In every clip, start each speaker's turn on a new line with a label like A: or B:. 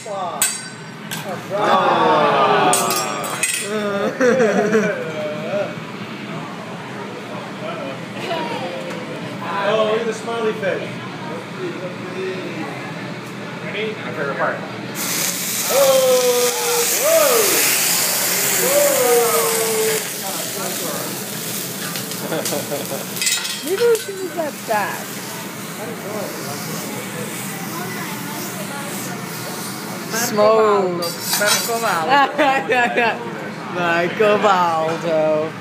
A: Oh, look at the smiley face.
B: Ready? My favorite part.
A: Oh! Whoa!
C: Maybe we should move that back. Smoke.
D: Marco Valdo.
C: Marco Valdo.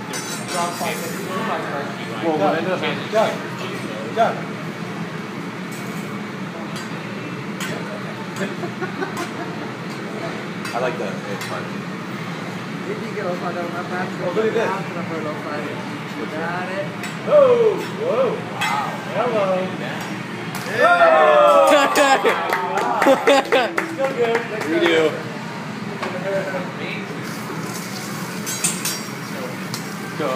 B: Well, what ended up
A: Done. Done.
B: I like the it's fun.
D: Vedi che lo fa da una parte
A: Oh, look at that.
D: all'altra, poi lo fai girare.
A: Oh! Whoa! Wow! Hello! Still good.
B: Redo. So,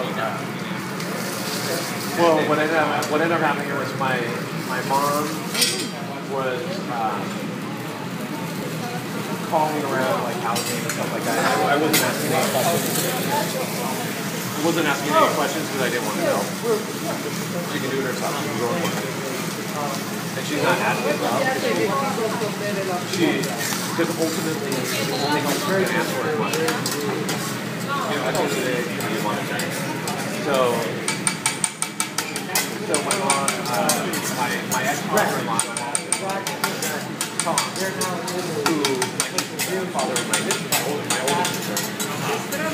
B: well, what ended up happening was my mom was calling around like housing and stuff like that. I wasn't asking any questions. I wasn't asking any questions because I didn't want to know. She can do it herself. She's a grown woman. And she's not asking about it. Because ultimately, the only help she can ask for is money. You know, at the end of the day, you want to change. So my mom, my ex-father-in-law, Tom, who, like, his grandfather was my oldest sister.